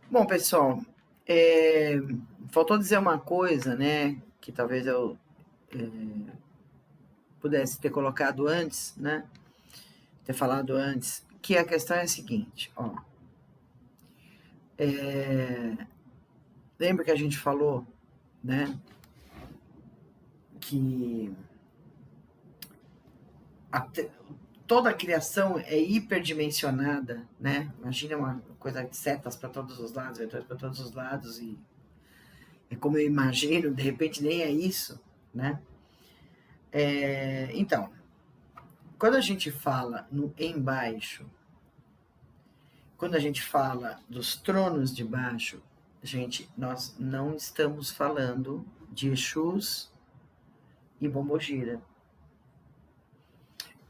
Bom, pessoal, é, faltou dizer uma coisa, né, que talvez eu pudesse ter colocado antes, né, ter falado antes, que a questão é a seguinte, ó, lembra que a gente falou, né, que a toda a criação é hiperdimensionada, né, imagina uma coisa de setas para todos os lados, vetores para todos os lados, e é como eu imagino, de repente nem é isso, né, então, quando a gente fala no embaixo, quando a gente fala dos tronos de baixo, gente, nós não estamos falando de Exus e Bombogira.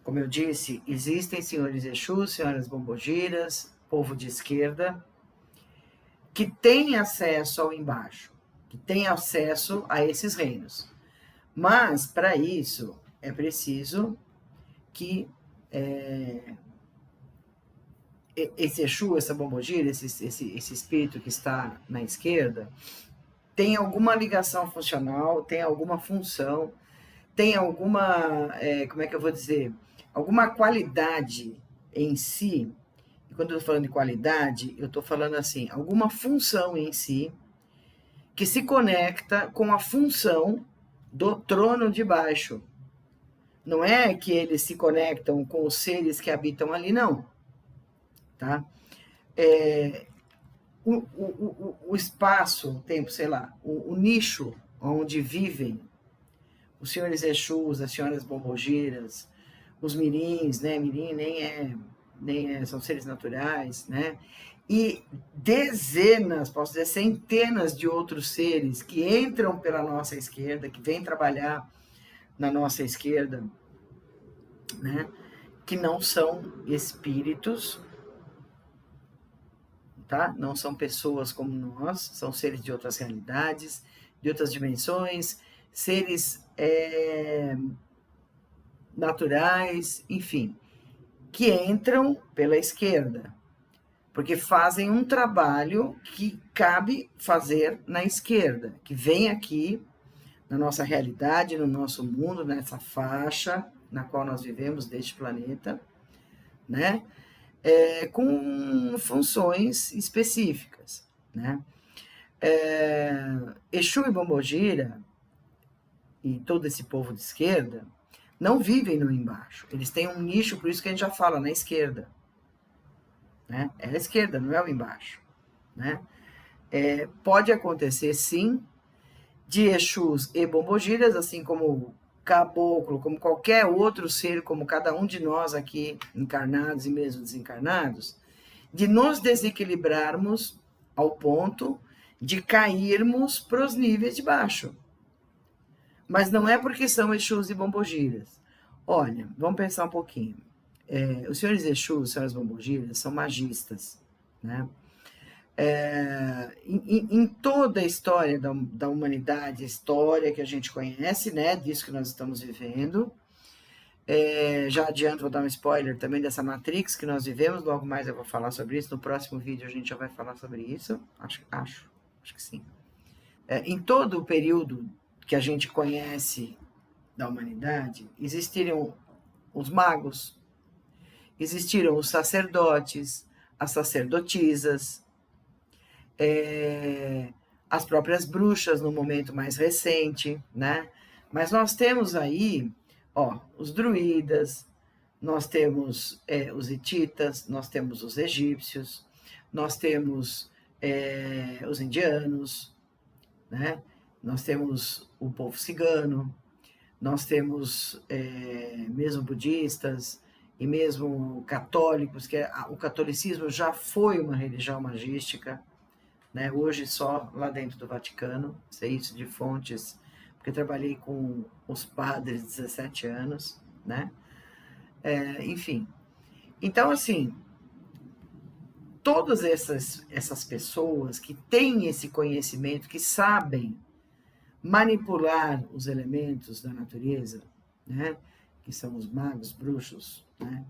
Como eu disse, existem senhores Exus, senhoras Bombogiras, povo de esquerda, que tem acesso ao embaixo, que tem acesso a esses reinos. Mas, para isso, é preciso que esse Exu, essa Bombogira, esse espírito que está na esquerda, tem alguma ligação funcional, tem alguma função, tem alguma, como é que eu vou dizer, alguma qualidade em si. E quando eu estou falando de qualidade, eu estou falando assim, alguma função em si que se conecta com a função do trono de baixo. Não é que eles se conectam com os seres que habitam ali, não. Tá? O espaço, o tempo, sei lá, o nicho onde vivem os senhores Exus, as senhoras Bombogiras, os mirins, né? Mirim nem é, são seres naturais, né? E dezenas, posso dizer, centenas de outros seres que entram pela nossa esquerda, que vêm trabalhar na nossa esquerda, né? Que não são espíritos, tá? Não são pessoas como nós, são seres de outras realidades, de outras dimensões, seres naturais, enfim, que entram pela esquerda, porque fazem um trabalho que cabe fazer na esquerda, que vem aqui na nossa realidade, no nosso mundo, nessa faixa na qual nós vivemos deste planeta, né? Com funções específicas, né? Exu e Bombogira e todo esse povo de esquerda não vivem no embaixo. Eles têm um nicho, por isso que a gente já fala, na esquerda. Né? É a esquerda, não é o embaixo. Né? Pode acontecer, sim, de Exus e Bombogiras, assim como caboclo, como qualquer outro ser, como cada um de nós aqui, encarnados e mesmo desencarnados, de nos desequilibrarmos ao ponto de cairmos para os níveis de baixo. Mas não é porque são Exus e Bombogiras. Olha, vamos pensar um pouquinho. Os senhores Exus, os senhores Bombogiras, são magistas, né? Em toda a história da humanidade, a história que a gente conhece, né, disso que nós estamos vivendo, já adianto, vou dar um spoiler também dessa Matrix que nós vivemos, logo mais eu vou falar sobre isso, no próximo vídeo a gente já vai falar sobre isso, acho que sim. Em todo o período que a gente conhece da humanidade, existiram os magos, existiram os sacerdotes, as sacerdotisas, as próprias bruxas no momento mais recente, né? Mas nós temos aí, ó, os druidas, nós temos os hititas, nós temos os egípcios, nós temos os indianos, né? Nós temos o povo cigano, nós temos mesmo budistas e mesmo católicos, que o catolicismo já foi uma religião magística, né? Hoje só lá dentro do Vaticano, sei isso de fontes, porque trabalhei com os padres 17 anos, né? Enfim, então assim, todas essas pessoas que têm esse conhecimento, que sabem manipular os elementos da natureza, né? Que são os magos, bruxos, né?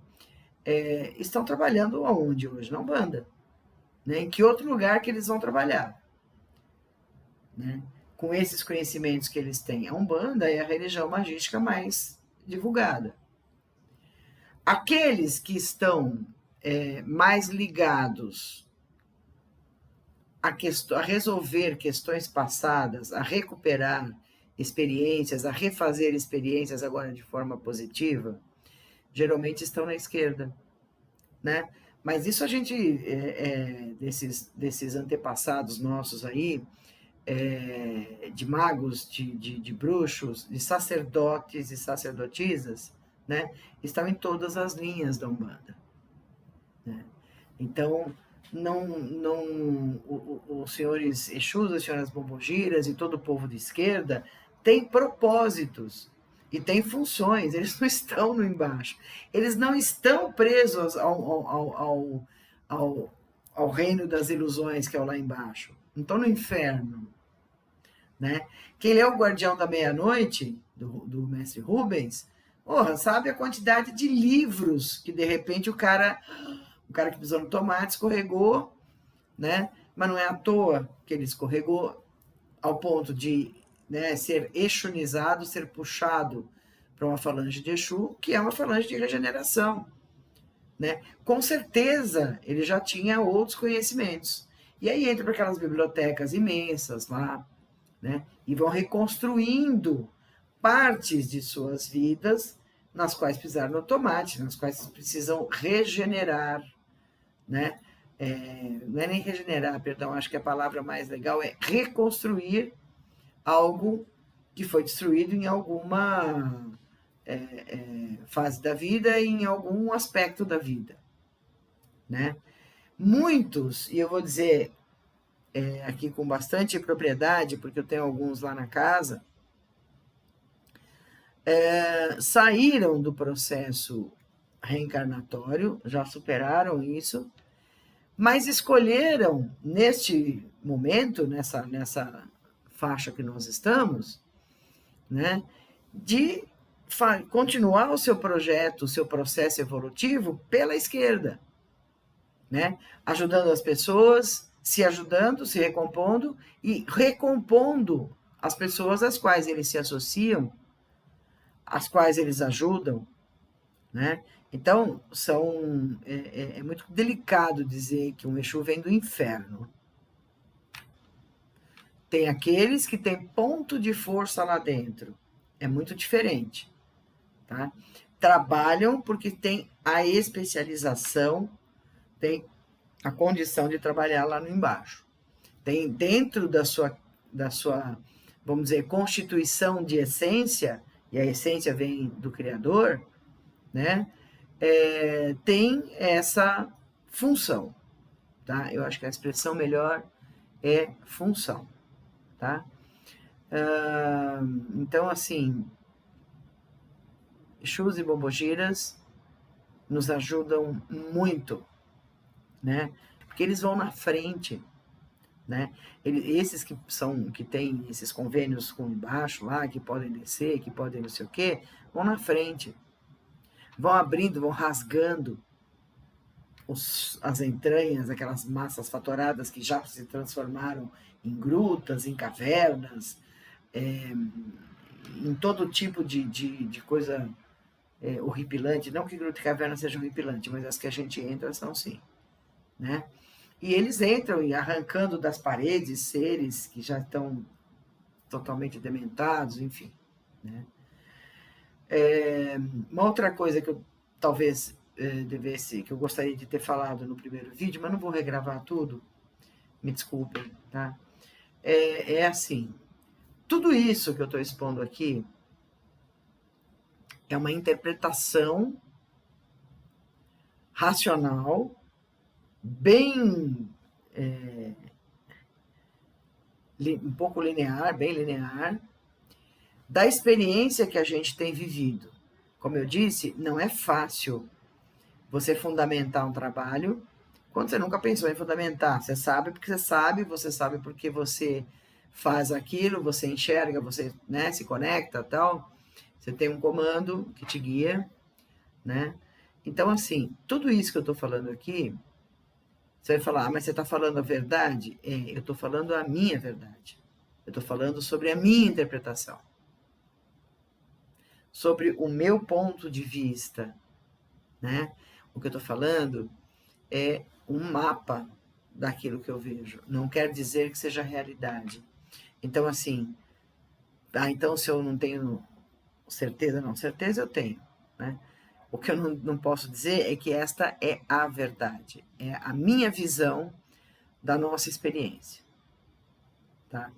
Estão trabalhando aonde hoje? Na Umbanda. né? Em que outro lugar que eles vão trabalhar, né? Com esses conhecimentos que eles têm. A Umbanda é a religião magística mais divulgada. Aqueles que estão mais ligados a resolver questões passadas, a recuperar experiências, a refazer experiências agora de forma positiva, geralmente estão na esquerda, né? Mas isso a gente, desses antepassados nossos aí, de magos, de bruxos, de sacerdotes e sacerdotisas, né? Estão em todas as linhas da Umbanda, né? Então, os senhores Exus, as senhoras Pombogiras e todo o povo de esquerda tem propósitos e tem funções, eles não estão no embaixo. Eles não estão presos ao reino das ilusões, que é o lá embaixo. Não estão no inferno, né? Quem é o Guardião da Meia-Noite, do mestre Rubens, sabe a quantidade de livros que, de repente, o cara que pisou no tomate escorregou, né? Mas não é à toa que ele escorregou ao ponto de, né, ser exunizado, ser puxado para uma falange de Exu, que é uma falange de regeneração, né? Com certeza ele já tinha outros conhecimentos. E aí entra para aquelas bibliotecas imensas lá, né? E vão reconstruindo partes de suas vidas nas quais pisaram no tomate, nas quais precisam regenerar, né? Não é nem regenerar, perdão, acho que a palavra mais legal é reconstruir algo que foi destruído em alguma fase da vida e em algum aspecto da vida, né? Muitos, e eu vou dizer aqui com bastante propriedade, porque eu tenho alguns lá na casa, saíram do processo reencarnatório, já superaram isso, mas escolheram, neste momento, nessa faixa que nós estamos, né, de continuar o seu projeto, o seu processo evolutivo pela esquerda, né, ajudando as pessoas, se ajudando, se recompondo e recompondo as pessoas às quais eles se associam, às quais eles ajudam, né? Então, é muito delicado dizer que um Exu vem do inferno. Tem aqueles que têm ponto de força lá dentro. É muito diferente, tá? Trabalham porque tem a especialização, tem a condição de trabalhar lá no embaixo. Tem dentro da sua, vamos dizer, constituição de essência, e a essência vem do Criador, né? Tem essa função, tá? Eu acho que a expressão melhor é função, tá? Então, assim, Exus e Pombogiras nos ajudam muito, né? Porque eles vão na frente, né? Esses que têm esses convênios com embaixo lá, que podem descer, que podem não sei o quê, vão na frente. Vão abrindo, vão rasgando as entranhas, aquelas massas fatoradas que já se transformaram em grutas, em cavernas, em todo tipo de coisa horripilante. Não que gruta e caverna seja horripilante, mas as que a gente entra são sim, né? E eles entram e arrancando das paredes seres que já estão totalmente dementados, enfim, né? Uma outra coisa que eu talvez devesse, que eu gostaria de ter falado no primeiro vídeo, mas não vou regravar tudo, me desculpem, tá? Assim, tudo isso que eu estou expondo aqui é uma interpretação racional, bem um pouco linear, bem linear, da experiência que a gente tem vivido. Como eu disse, não é fácil você fundamentar um trabalho quando você nunca pensou em fundamentar. Você sabe porque você sabe porque você faz aquilo, você enxerga, você, né, se conecta, tal. Você tem um comando que te guia, né? Então, assim, tudo isso que eu estou falando aqui Você vai falar, mas você está falando a verdade? Eu estou falando a minha verdade. Eu estou falando sobre a minha interpretação. Sobre o meu ponto de vista, né? O que eu estou falando é um mapa daquilo que eu vejo. Não quer dizer que seja realidade. Então, assim, então se eu não tenho certeza, não, certeza eu tenho, né? O que eu não posso dizer é que esta é a verdade, é a minha visão da nossa experiência, tá?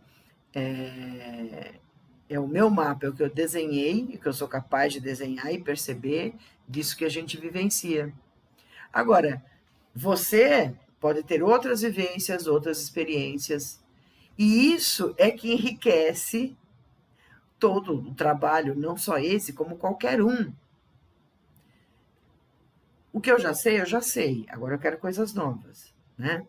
É o meu mapa, é o que eu desenhei, o que eu sou capaz de desenhar e perceber disso que a gente vivencia. Agora, você pode ter outras vivências, outras experiências, e isso é que enriquece todo o trabalho, não só esse, como qualquer um. O que eu já sei, agora eu quero coisas novas, né?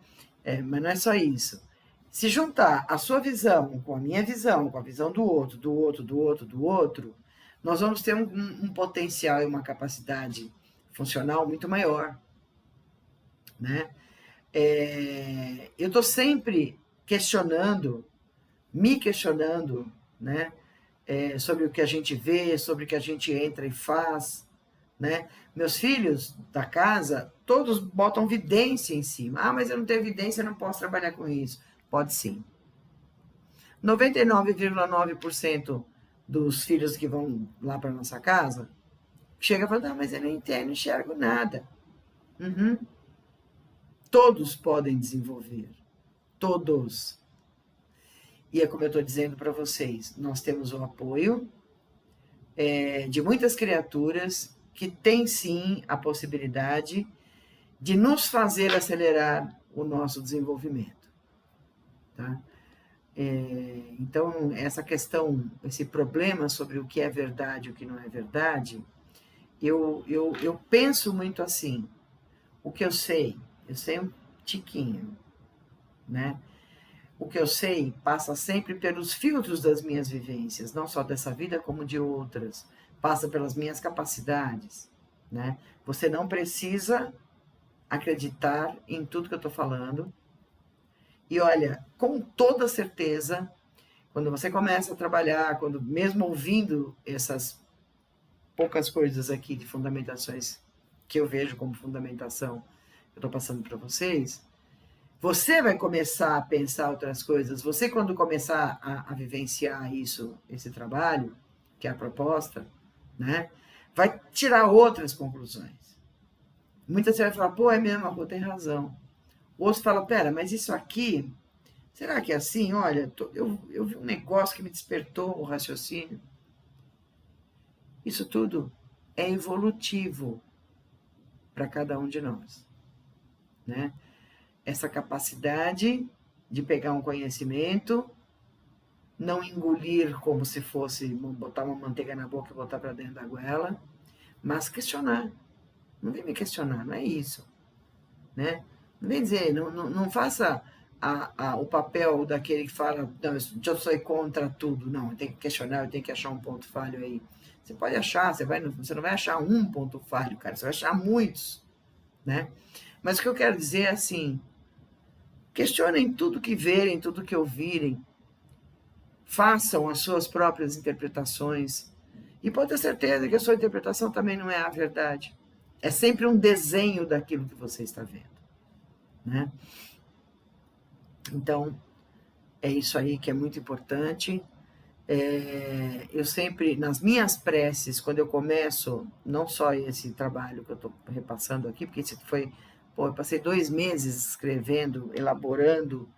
Mas não é só isso. Se juntar a sua visão com a minha visão, com a visão do outro, do outro, do outro, do outro, nós vamos ter um potencial e uma capacidade funcional muito maior, né? Eu estou sempre questionando, me questionando, né? Sobre o que a gente vê, sobre o que a gente entra e faz, né? Meus filhos da casa, todos botam vidência em cima. Ah, mas eu não tenho vidência, eu não posso trabalhar com isso. Pode sim. 99,9% dos filhos que vão lá para nossa casa chega e fala, mas eu não entendo, não enxergo nada. Uhum. Todos podem desenvolver. Todos. E é como eu estou dizendo para vocês, nós temos o apoio de muitas criaturas que têm sim a possibilidade de nos fazer acelerar o nosso desenvolvimento. Tá? Então, essa questão, esse problema sobre o que é verdade e o que não é verdade, eu penso muito assim, o que eu sei um tiquinho, né? O que eu sei passa sempre pelos filtros das minhas vivências, não só dessa vida como de outras, passa pelas minhas capacidades, né? Você não precisa acreditar em tudo que eu estou falando. E olha, com toda certeza, quando você começa a trabalhar, quando mesmo ouvindo essas poucas coisas aqui de fundamentações que eu vejo como fundamentação, eu estou passando para vocês, você vai começar a pensar outras coisas. Você, quando começar a vivenciar isso, esse trabalho, que é a proposta, né, vai tirar outras conclusões. Muitas vezes vai falar, pô, é mesmo, a Rô tem razão. Outros falam, pera, mas isso aqui, será que é assim? Olha, eu vi um negócio que me despertou o raciocínio. Isso tudo é evolutivo para cada um de nós, né? Essa capacidade de pegar um conhecimento, não engolir como se fosse botar uma manteiga na boca e botar para dentro da goela, mas questionar. Não vem me questionar, não é isso, né? Não vem dizer, não faça o papel daquele que fala, não, eu sou contra tudo. Não, eu tenho que questionar, eu tenho que achar um ponto falho aí. Você pode achar, você não vai achar um ponto falho, cara, você vai achar muitos, né? Mas o que eu quero dizer é assim, questionem tudo que verem, tudo que ouvirem, façam as suas próprias interpretações, e pode ter certeza que a sua interpretação também não é a verdade. É sempre um desenho daquilo que você está vendo, né? Então, é isso aí que é muito importante. Eu sempre, nas minhas preces, quando eu começo, não só esse trabalho que eu estou repassando aqui, porque eu passei 2 meses escrevendo, elaborando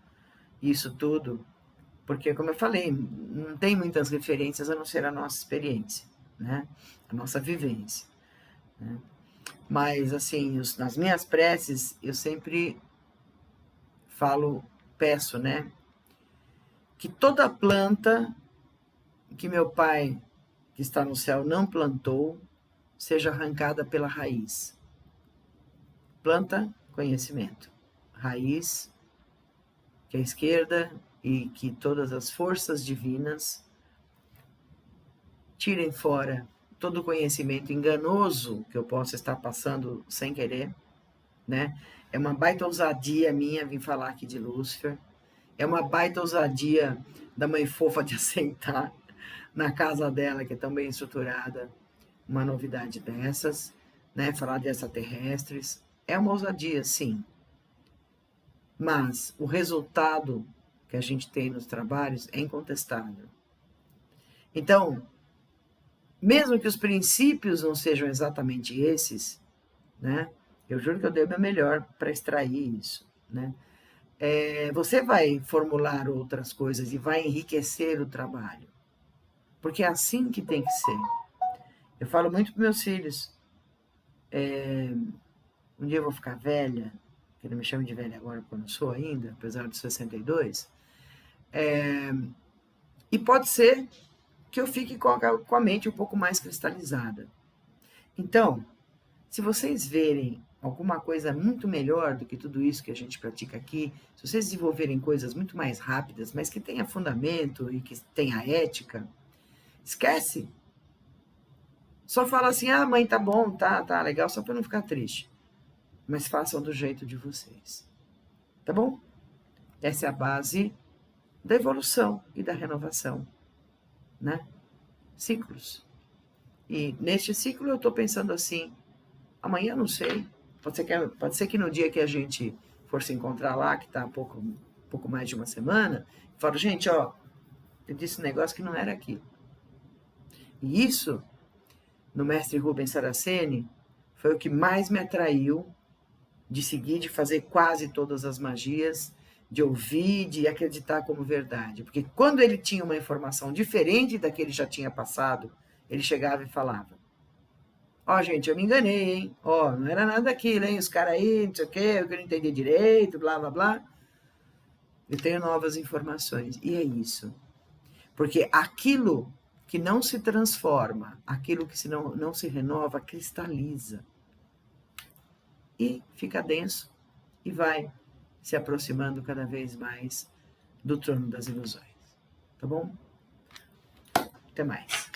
isso tudo, porque, como eu falei, não tem muitas referências a não ser a nossa experiência, né? A nossa vivência, né? Mas, assim, nas minhas preces, eu sempre peço, né? Que toda planta que meu pai, que está no céu, não plantou, seja arrancada pela raiz. Planta, conhecimento. Raiz, que é a esquerda, e que todas as forças divinas tirem fora todo o conhecimento enganoso que eu possa estar passando sem querer, né? É uma baita ousadia minha vir falar aqui de Lúcifer. É uma baita ousadia da mãe fofa de aceitar na casa dela, que é tão bem estruturada, uma novidade dessas, né? Falar de extraterrestres. É uma ousadia, sim. Mas o resultado que a gente tem nos trabalhos é incontestável. Então, mesmo que os princípios não sejam exatamente esses, né? Eu juro que eu dei o meu melhor para extrair isso, né? Você vai formular outras coisas e vai enriquecer o trabalho, porque é assim que tem que ser. Eu falo muito para meus filhos, um dia eu vou ficar velha, que não me chame de velha agora porque eu não sou ainda, apesar de 62, e pode ser que eu fique com a mente um pouco mais cristalizada. Então, se vocês verem alguma coisa muito melhor do que tudo isso que a gente pratica aqui, se vocês desenvolverem coisas muito mais rápidas, mas que tenha fundamento e que tenha ética, esquece. Só fala assim, mãe, tá bom, tá legal, só para não ficar triste. Mas façam do jeito de vocês. Tá bom? Essa é a base da evolução e da renovação, né? Ciclos. E neste ciclo eu estou pensando assim, amanhã não sei, pode ser que no dia que a gente for se encontrar lá, que está pouco mais de uma semana, eu falo, gente, ó, eu disse um negócio que não era aquilo. E isso, no mestre Rubens Saraceni, foi o que mais me atraiu de seguir, de fazer quase todas as magias, de ouvir, de acreditar como verdade. Porque quando ele tinha uma informação diferente da que ele já tinha passado, ele chegava e falava, gente, eu me enganei, hein? Não era nada daquilo, hein? Os caras aí, não sei o quê, eu não entendi direito, blá, blá, blá. Eu tenho novas informações. E é isso. Porque aquilo que não se transforma, aquilo que não se renova, cristaliza. E fica denso e vai se aproximando cada vez mais do trono das ilusões. Tá bom? Até mais.